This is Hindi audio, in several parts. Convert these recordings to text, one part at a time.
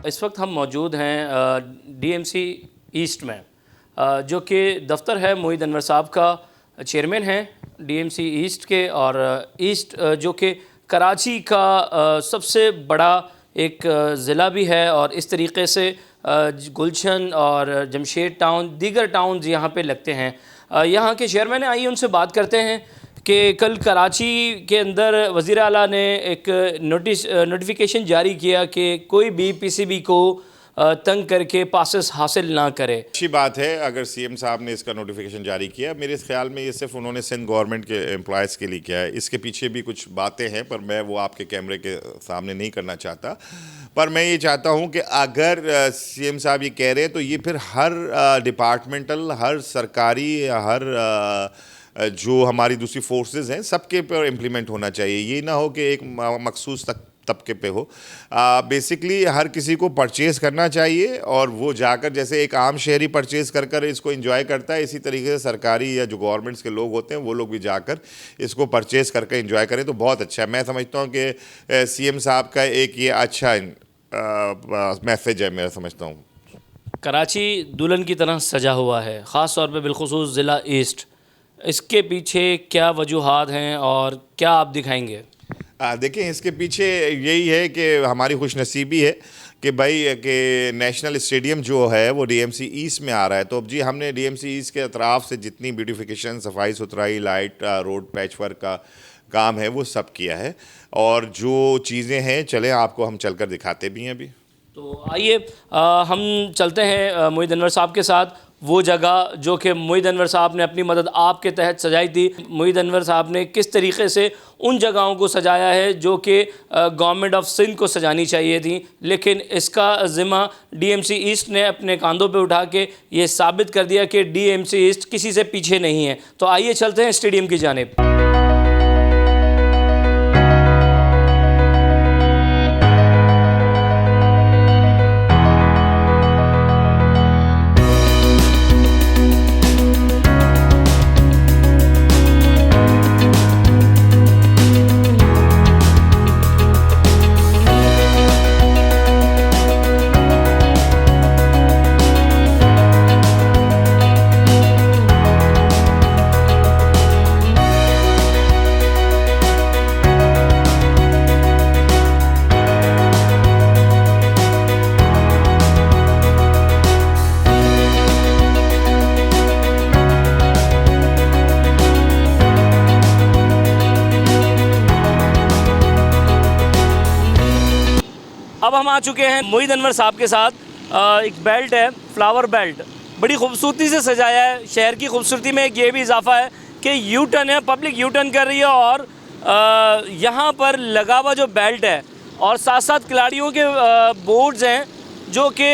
इस वक्त हम मौजूद हैं डीएमसी ईस्ट में, जो कि दफ्तर है मोहिद अनवर साहब का। चेयरमैन हैं डीएमसी ईस्ट के, और ईस्ट जो कि कराची का सबसे बड़ा एक ज़िला भी है, और इस तरीके से गुलशन और जमशेद टाउन, दीगर टाउन्स यहाँ पे लगते हैं। यहाँ के चेयरमैन आइए उनसे बात करते हैं कि कल कराची के अंदर वज़ीर आला ने एक नोटिफिकेशन जारी किया कि कोई भी पीसीबी को तंग करके पासेस हासिल ना करे। अच्छी बात है अगर सीएम साहब ने इसका नोटिफिकेशन जारी किया। मेरे ख्याल में ये सिर्फ उन्होंने सिंध गवर्नमेंट के एम्प्लॉयज़ के लिए किया है। इसके पीछे भी कुछ बातें हैं, पर मैं वो आपके कैमरे के सामने नहीं करना चाहता। पर मैं ये चाहता हूँ कि अगर सीएम साहब ये कह रहे हैं तो ये फिर हर डिपार्टमेंटल, हर सरकारी, हर जो हमारी दूसरी फोर्सेस हैं सबके पर इम्प्लीमेंट होना चाहिए। ये ना हो कि एक मखसूस तबके पे हो। बेसिकली हर किसी को परचेज़ करना चाहिए, और वो जाकर जैसे एक आम शहरी परचेज़ कर कर इसको एंजॉय करता है, इसी तरीके से सरकारी या जो गवर्नमेंट्स के लोग होते हैं वो लोग भी जाकर इसको परचेज़ करके एंजॉय करें तो बहुत अच्छा है। मैं समझता हूँ कि सीएम साहब का एक ये अच्छा मैसेज है, मैं समझता हूँ। कराची दुल्हन की तरह सजा हुआ है, ख़ास तौर पे बिलखुसूस ज़िला ईस्ट। इसके पीछे क्या वजूहात हैं और क्या आप दिखाएंगे? देखिए, इसके पीछे यही है कि हमारी खुशनसीबी है कि भाई कि नेशनल स्टेडियम जो है वो डीएमसी ईस्ट में आ रहा है। तो अब जी हमने डीएमसी ईस्ट के अतराफ़ से जितनी ब्यूटिफिकेशन, सफाई सुथराई, लाइट, रोड पैच वर्क का काम है वो सब किया है, और जो चीज़ें हैं चलें आपको हम चलकर दिखाते भी हैं अभी। तो आइए हम चलते हैं मोहिद अनवर साहब के साथ वो जगह जो कि मोहिद अनवर साहब ने अपनी मदद आपके तहत सजाई थी। मोहिद अनवर साहब ने किस तरीके से उन जगहों को सजाया है जो कि गवर्नमेंट ऑफ सिंध को सजानी चाहिए थी, लेकिन इसका ज़िम्मा डीएमसी ईस्ट ने अपने कांधों पे उठा के ये साबित कर दिया कि डीएमसी ईस्ट किसी से पीछे नहीं है। तो आइए चलते हैं स्टेडियम की जानिब। अब हम आ चुके हैं मोहिद अनवर साहब के साथ। एक बेल्ट है, फ्लावर बेल्ट, बड़ी खूबसूरती से सजाया है। शहर की खूबसूरती में एक ये भी इजाफा है कि यू टर्न है, पब्लिक यू टर्न कर रही है, और यहाँ पर लगा हुआ जो बेल्ट है और साथ साथ खिलाड़ियों के बोर्ड्स हैं जो कि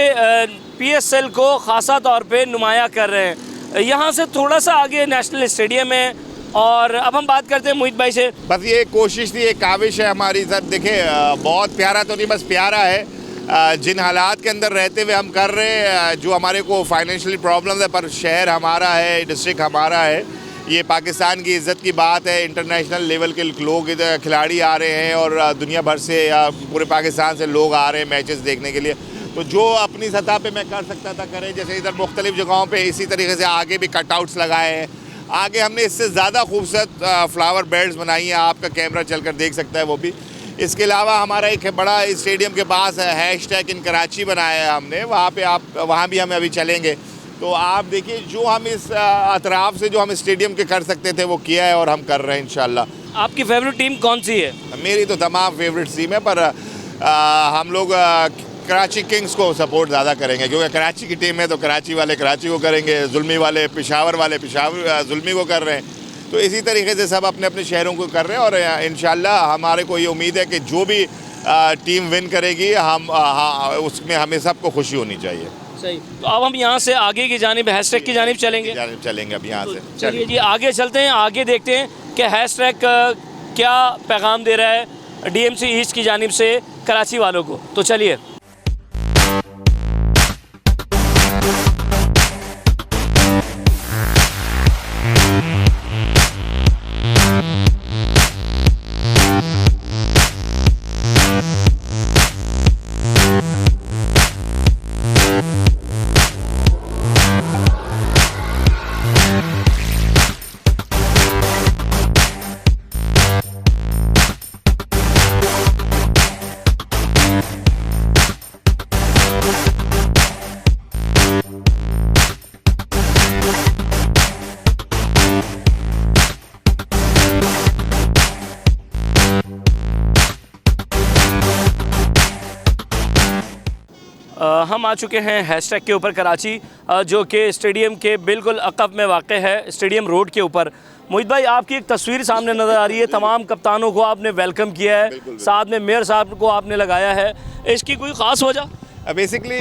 पीएसएल को ख़ासा तौर पे नुमाया कर रहे हैं। यहाँ से थोड़ा सा आगे नेशनल स्टेडियम है, और अब हम बात करते हैं मोहित भाई से। बस ये कोशिश थी, एक काविश है हमारी सर। देखिए, बहुत प्यारा तो नहीं, बस प्यारा है। जिन हालात के अंदर रहते हुए हम कर रहे हैं, जो हमारे को फाइनेंशियली प्रॉब्लम है, पर शहर हमारा है, डिस्ट्रिक्ट हमारा है, ये पाकिस्तान की इज़्ज़त की बात है। इंटरनेशनल लेवल के लोग इधर खिलाड़ी आ रहे हैं, और दुनिया भर से या पूरे पाकिस्तान से लोग आ रहे हैं मैचेस देखने के लिए। तो जो अपनी सतह पे मैं कर सकता था करें, जैसे इधर मुख्तलिफ जगहों पे इसी तरीके से आगे भी कटआउट्स लगाए हैं। आगे हमने इससे ज़्यादा खूबसूरत फ्लावर बेड्स बनाई हैं, आपका कैमरा चलकर देख सकता है वो भी। इसके अलावा हमारा एक बड़ा स्टेडियम के पास है हैशटैग इन कराची बनाया है हमने, वहाँ भी हम अभी चलेंगे। तो आप देखिए, जो हम इस अतराफ़ से जो हम स्टेडियम के कर सकते थे वो किया है, और हम कर रहे हैं इंशाल्लाह। आपकी फेवरेट टीम कौन सी है? मेरी तो तमाम फेवरेट टीम है, पर हम लोग कराची किंग्स को सपोर्ट ज़्यादा करेंगे, क्योंकि कराची की टीम है तो कराची वाले कराची को करेंगे, जुल्मी वाले पेशावर जुल्मी को कर रहे हैं। तो इसी तरीके से सब अपने अपने शहरों को कर रहे हैं, और इंशाल्लाह हमारे को ये उम्मीद है कि जो भी टीम विन करेगी उसमें हमें सबको खुशी होनी चाहिए। सही। तो अब हम यहाँ से आगे की जानिब, हैशटैग की जानिब चलेंगे। अब यहाँ से चलिए जी, आगे चलते हैं, आगे देखते हैं कि हैशटैग क्या पैगाम दे रहा है डीएमसी ईस्ट की जानिब से कराची वालों को। तो चलिए। हम आ चुके हैं हैशटैग के ऊपर कराची, जो कि स्टेडियम के बिल्कुल अक़ब में वाक़ है, स्टेडियम रोड के ऊपर। मोहित भाई, आपकी एक तस्वीर सामने नज़र आ रही है, तमाम कप्तानों को आपने वेलकम किया है, साथ में मेयर साहब को आपने लगाया है, इसकी कोई ख़ास वजह? बेसिकली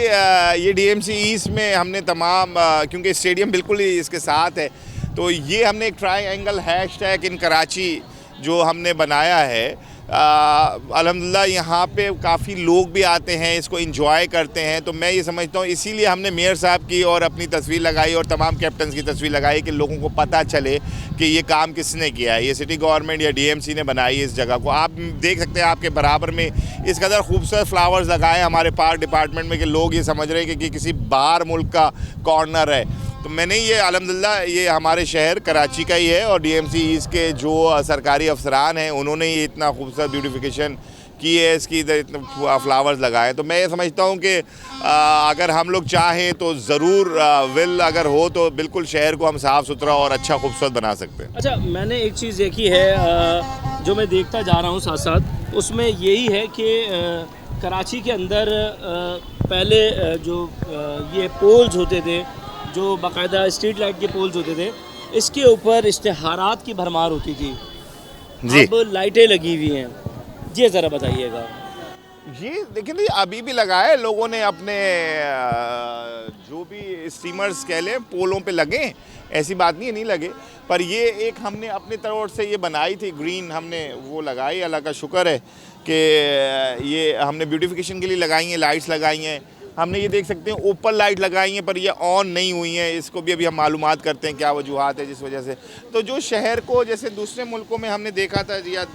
ये डीएमसी ईस्ट में हमने तमाम क्योंकि स्टेडियम बिल्कुल ही इसके साथ है, तो ये हमने एक ट्रायंगल हैशटैग इन कराची जो हमने बनाया है। अल्हम्दुलिल्लाह यहाँ पे काफ़ी लोग भी आते हैं, इसको एंजॉय करते हैं, तो मैं ये समझता हूँ इसीलिए हमने मेयर साहब की और अपनी तस्वीर लगाई और तमाम कैप्टन्स की तस्वीर लगाई कि लोगों को पता चले कि ये काम किसने किया है। ये सिटी गवर्नमेंट या डीएमसी ने बनाई है इस जगह को। आप देख सकते हैं आपके बराबर में इस कदर खूबसूरत फ्लावर्स लगाए हमारे पार्क डिपार्टमेंट में कि लोग ये समझ रहे हैं कि किसी बाहर मुल्क का कॉर्नर है। तो मैंने ये अल्हम्दुलिल्लाह ये हमारे शहर कराची का ही है और डीएमसी ईस्ट के जो सरकारी अफसरान हैं उन्होंने ये इतना खूबसूरत ब्यूटिफिकेशन की है, इसकी इधर इतने फ्लावर्स लगाए। तो मैं ये समझता हूँ कि अगर हम लोग चाहें तो ज़रूर विल अगर हो तो बिल्कुल शहर को हम साफ़ सुथरा और अच्छा खूबसूरत बना सकते हैं। अच्छा, मैंने एक चीज़ देखी है जो मैं देखता जा रहा हूँ साथ साथ, उसमें यही है कि कराची के अंदर पहले जो ये पोल्स होते थे, जो बाकायदा स्ट्रीट लाइट के पोल्स होते थे, इसके ऊपर इश्तिहारात की भरमार होती थी जी। अब लाइटें लगी हुई हैं, ये ज़रा बताइएगा। ये देखिए अभी भी लगाए लोगों ने अपने जो भी स्टीमर्स कह लें पोलों पे लगे, ऐसी बात नहीं है नहीं लगे, पर ये एक हमने अपनी तरफ से ये बनाई थी ग्रीन, हमने वो लगाई। अल्लाह का शुक्र है कि ये हमने ब्यूटिफिकेशन के लिए लगाई हैं, लाइट्स लगाई हैं। हमने ये देख सकते हैं ऊपर लाइट लगाई हैं पर ये ऑन नहीं हुई हैं, इसको भी अभी हम मालूमात करते हैं क्या वजूहात है जिस वजह से। तो जो शहर को जैसे दूसरे मुल्कों में हमने देखा था या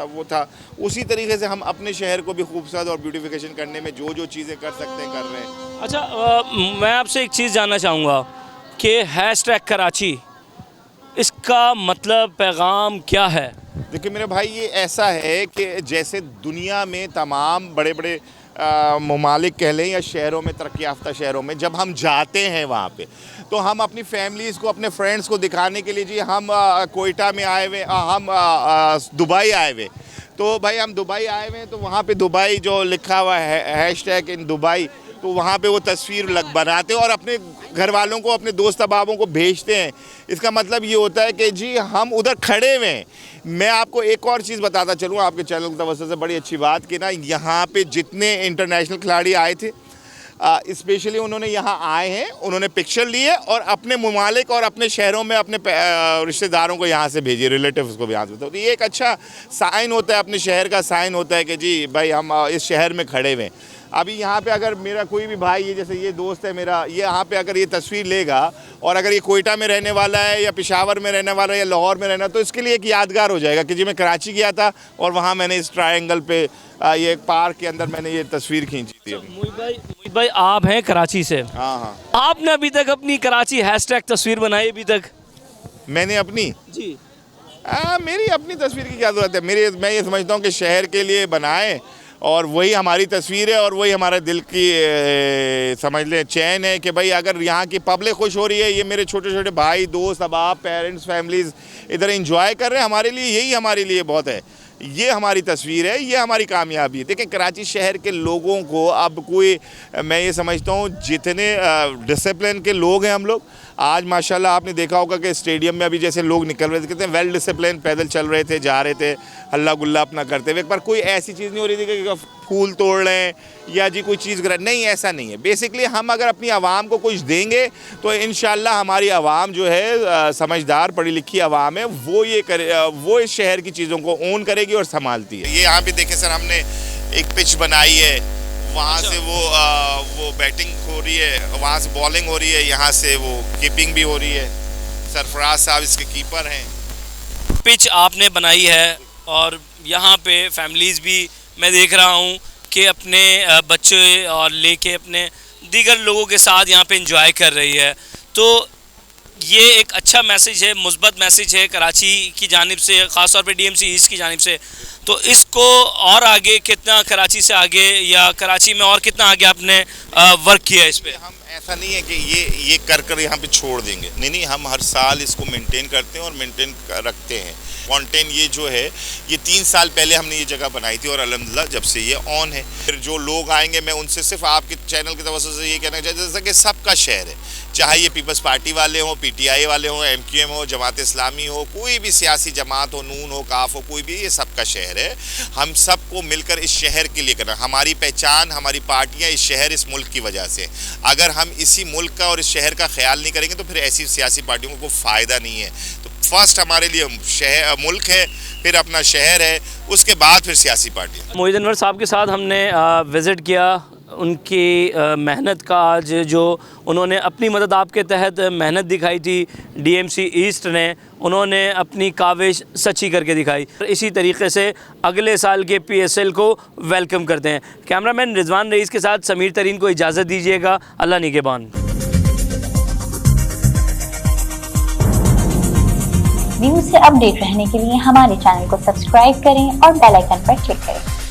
वो था, उसी तरीके से हम अपने शहर को भी खूबसूरत और ब्यूटिफिकेशन करने में जो जो चीज़ें कर सकते हैं कर रहे हैं। अच्छा, मैं आपसे एक चीज़ जानना चाहूँगा कि हैशटैग कराची, इसका मतलब पैगाम क्या है? देखिए मेरे भाई, ये ऐसा है कि जैसे दुनिया में तमाम बड़े बड़े ममालिक कह लें या शहरों में, तरक्की याफ्ता शहरों में जब हम जाते हैं वहाँ पे, तो हम अपनी फैमिलीज़ को, अपने फ्रेंड्स को दिखाने के लिए जी हम कोयटा में आए हुए, हम दुबई आए हुए, तो भाई हम दुबई आए हुए हैं, तो वहाँ पे दुबई जो लिखा हुआ है हैशटैग इन दुबई, तो वहाँ पे वो तस्वीर बनाते हैं और अपने घर वालों को, अपने दोस्त अहबाबों को भेजते हैं। इसका मतलब ये होता है कि जी हम उधर खड़े हुए हैं। मैं आपको एक और चीज़ बताता चलूँ आपके चैनल की तवज्जो से, बड़ी अच्छी बात कि ना यहाँ पे जितने इंटरनेशनल खिलाड़ी आए थे, स्पेशली उन्होंने यहाँ आए हैं, उन्होंने पिक्चर लिए और अपने ममालिक और अपने शहरों में अपने रिश्तेदारों को यहाँ से भेजिए, रिलेटिव्स को भी यहाँ से। तो ये एक अच्छा साइन होता है, अपने शहर का साइन होता है कि जी भाई हम इस शहर में खड़े हुए हैं। अभी यहाँ पे अगर मेरा कोई भी भाई, ये जैसे ये दोस्त है मेरा, ये यहाँ पे अगर ये तस्वीर लेगा और अगर ये कोयटा में रहने वाला है या पेशावर में रहने वाला है या लाहौर में रहना, तो इसके लिए एक यादगार हो जाएगा कि जी मैं कराची गया था और वहाँ मैंने इस ट्रायंगल पे ये एक पार्क के अंदर मैंने ये तस्वीर खींची थी। मोहित भाई, आप हैं कराची से? हाँ हाँ। आपने अभी तक अपनी कराची हैशटैग तस्वीर बनाई अभी तक? मैंने अपनी जी मेरी अपनी तस्वीर की क्या ज़रूरत है? मैं ये समझता हूँ कि शहर के लिए बनाए और वही हमारी तस्वीर है और वही हमारे दिल की समझ लें चैन है कि भाई अगर यहाँ की पब्लिक खुश हो रही है, ये मेरे छोटे छोटे भाई, दोस्त, अहबाब, पेरेंट्स, फैमिलीज़ इधर एंजॉय कर रहे हैं, हमारे लिए यही हमारे लिए बहुत है। ये हमारी तस्वीर है, ये हमारी कामयाबी है। देखें कराची शहर के लोगों को अब कोई, मैं ये समझता हूँ जितने डिसिप्लिन के लोग हैं हम लोग, आज माशाल्लाह आपने देखा होगा कि स्टेडियम में अभी जैसे लोग निकल रहे थे, कितने वेल डिसिप्लिन पैदल चल रहे थे, जा रहे थे हल्ला गुल्ला अपना करते हुए, पर कोई ऐसी चीज़ नहीं हो रही थी कि फूल तोड़ रहे हैं या जी कोई चीज़ कर, नहीं, ऐसा नहीं है। बेसिकली हम अगर अपनी आवाम को कुछ देंगे तो इंशाल्लाह हमारी आवाम जो है समझदार पढ़ी लिखी आवाम है, वो ये करे, वो इस शहर की चीज़ों को ओन करेगी और संभालती है। ये यहाँ पे देखें सर, हमने एक पिच बनाई है, वहाँ से वो बैटिंग हो रही है, वहाँ से बॉलिंग हो रही है, यहाँ से वो कीपिंग भी हो रही है। सरफराज साहब इसके कीपर हैं। पिच आपने बनाई है और यहाँ पे फैमिलीज़ भी मैं देख रहा हूँ कि अपने बच्चे और लेके अपने दीगर लोगों के साथ यहाँ पे एंजॉय कर रही है। तो ये एक अच्छा मैसेज है, मुस्बत मैसेज है कराची की जानिब से, ख़ास तौर पे डीएमसी ईस्ट की जानिब से। तो इसको और आगे कितना, कराची से आगे या कराची में और कितना आगे आपने वर्क किया इस पे? हम ऐसा नहीं है कि ये कर यहाँ पे छोड़ देंगे, नहीं, हम हर साल इसको मेंटेन करते हैं और मेंटेन रखते हैं। फाउंटेन ये जो है, ये 3 साल पहले हमने ये जगह बनाई थी और अल्हम्दुलिल्लाह जब से ये ऑन है। फिर जो लोग आएंगे, मैं उनसे सिर्फ आपके चैनल की तवज्जो से ये कहना चाहिए, जैसा कि सबका शहर है, चाहे ये पीपल्स पार्टी वाले हों, पीटीआई वाले हों, एमक्यूएम हो, जमात इस्लामी हो, कोई भी सियासी जमात हो, नून हो, काफ हो, कोई भी, ये सबका शहर है। हम सबको मिलकर इस शहर के लिए करना, हमारी पहचान, हमारी पार्टियाँ इस शहर, इस मुल्क की वजह से। अगर हम इसी मुल्क का और इस शहर का ख्याल नहीं करेंगे तो फिर ऐसी सियासी पार्टियों को फ़ायदा नहीं है। तो फर्स्ट हमारे लिए शहर, मुल्क है, फिर अपना शहर है, उसके बाद फिर सियासी पार्टी। मोहिद अनवर साहब के साथ हमने विज़िट किया, उनकी मेहनत का आज जो उन्होंने अपनी मदद आपके तहत मेहनत दिखाई थी डीएमसी ईस्ट ने, उन्होंने अपनी काविश सच्ची करके दिखाई। इसी तरीके से अगले साल के पीएसएल को वेलकम करते हैं। कैमरामैन रिजवान रईस के साथ समीर तरीन को इजाज़त दीजिएगा। अल्लाह निगहबान। न्यूज़ से अपडेट रहने के लिए हमारे चैनल को सब्सक्राइब करें और बेल आइकन पर क्लिक करें।